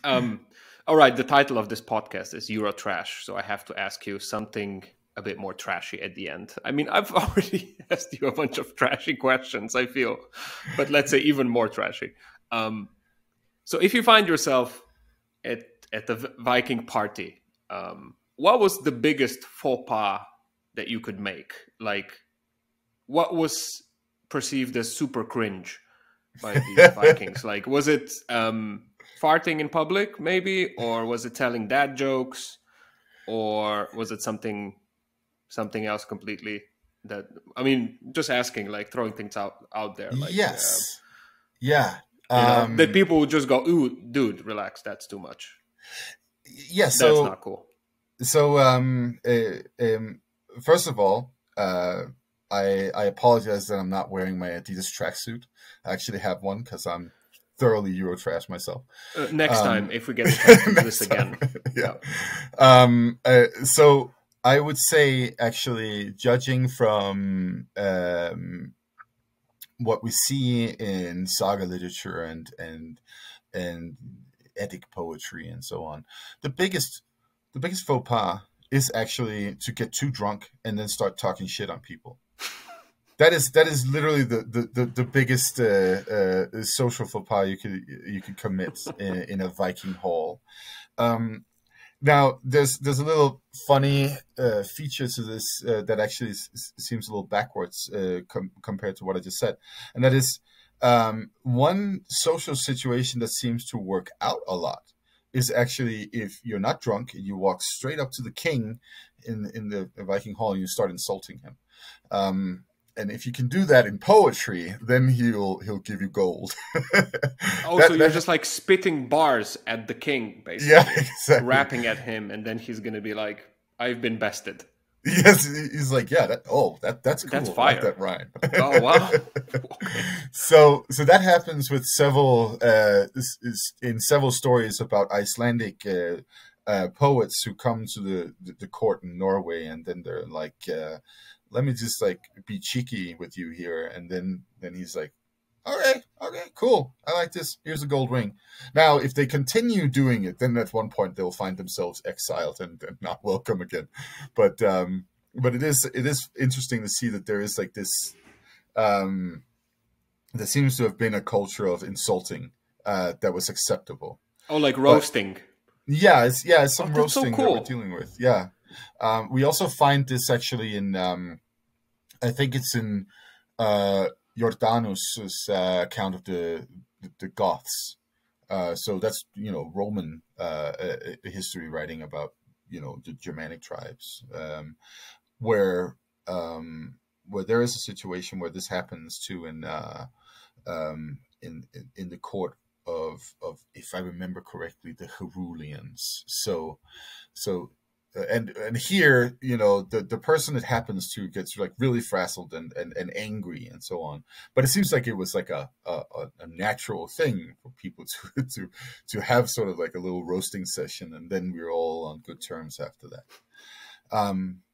All right, the title of this podcast is Eurotrash, so I have to ask you something a bit more trashy at the end. I mean, I've already asked you a bunch of trashy questions, I feel, but let's say even more trashy. So if you find yourself at the Viking party, what was the biggest faux pas that you could make? Like, what was perceived as super cringe by these Vikings? Like, was it farting in public, maybe, or was it telling dad jokes, or was it something else completely? That, I mean, just asking, like throwing things out there. Like, yes, yeah. That people would just go, "Ooh, dude, relax, that's too much." Yeah, that's not cool. So, first of all, I apologize that I'm not wearing my Adidas tracksuit. I actually have one because I'm thoroughly Eurotrash myself. Next time, if we get to do this again. Yeah. So I would say, actually, judging from what we see in saga literature and epic poetry and so on, the biggest faux pas is actually to get too drunk and then start talking shit on people. That is literally the biggest social faux pas you could commit in a Viking hall. Now, there's a little funny feature to this that actually seems a little backwards compared to what I just said, and that is one social situation that seems to work out a lot is actually if you're not drunk, you walk straight up to the king in the Viking hall and you start insulting him. And if you can do that in poetry, then he'll give you gold. So you're just like spitting bars at the king, basically. Yeah, exactly. Rapping at him, and then he's gonna be like, "I've been bested." Yes, he's like, yeah, that's cool. That's fire. I like that rhyme. Oh wow. So that happens with several in several stories about Icelandic poets who come to the court in Norway, and then they're like, let me just like be cheeky with you here, and then he's like, okay, cool, I like this, here's a gold ring. Now if they continue doing it, then at one point they'll find themselves exiled and not welcome again. But it is interesting to see that there is like this there seems to have been a culture of insulting that was acceptable. Oh, like roasting. But, it's some roasting so cool. that we're dealing with. Yeah. We also find this actually in I think it's in Jordanus's account of the Goths. So that's, Roman history writing about, the Germanic tribes, where there is a situation where this happens too in the court of, if I remember correctly, the Herulians. So and here, the person it happens to gets like really frazzled and angry and so on. But it seems like it was like a natural thing for people to have sort of like a little roasting session, and then we're all on good terms after that.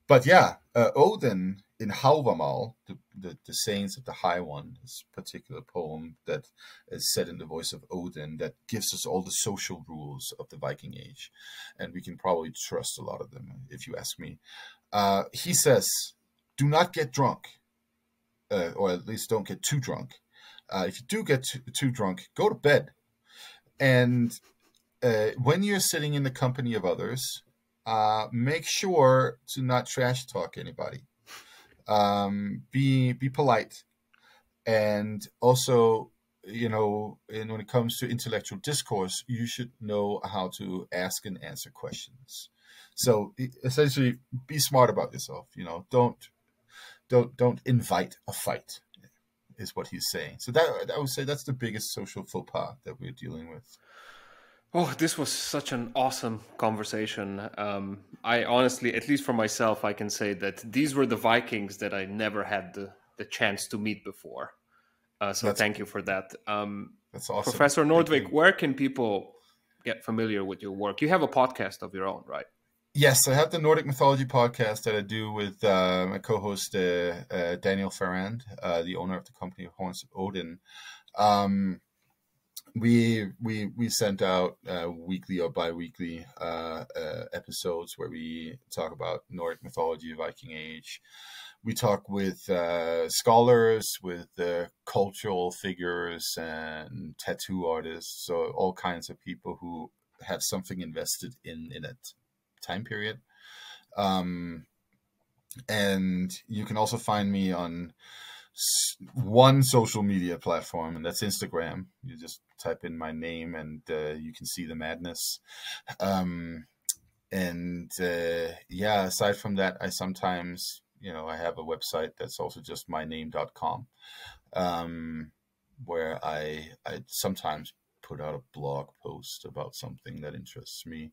But yeah, Odin in Havamal, the Sayings of the High One, this particular poem that is set in the voice of Odin, that gives us all the social rules of the Viking Age, and we can probably trust a lot of them, if you ask me. He says, do not get drunk, or at least don't get too drunk. If you do get too drunk, go to bed. And when you're sitting in the company of others, make sure to not trash talk anybody. Be polite, and also, and when it comes to intellectual discourse, you should know how to ask and answer questions. So essentially, be smart about yourself. Don't invite a fight, is what he's saying. So that, I would say, that's the biggest social faux pas that we're dealing with. Oh, this was such an awesome conversation. I honestly, at least for myself, I can say that these were the Vikings that I never had the chance to meet before. So thank you for that. That's awesome. Professor Nordvig, where can people get familiar with your work? You have a podcast of your own, right? Yes, I have the Nordic Mythology podcast that I do with my co-host Daniel Ferrand, the owner of the company Horns of Odin. we sent out weekly or bi-weekly episodes where we talk about Nordic mythology, Viking Age. We talk with scholars, with cultural figures and tattoo artists, so all kinds of people who have something invested in that time period. And you can also find me on one social media platform, and that's Instagram. You just type in my name and you can see the madness. Yeah, aside from that, I sometimes, I have a website that's also just myname.com, where I sometimes put out a blog post about something that interests me.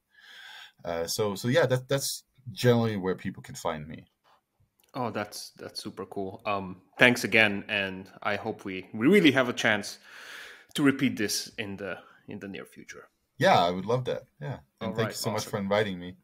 So yeah, that's generally where people can find me. Oh, that's super cool. Thanks again, and I hope we really have a chance to repeat this in the near future. Yeah, I would love that. Yeah, All and thank right, you so much awesome. for inviting me.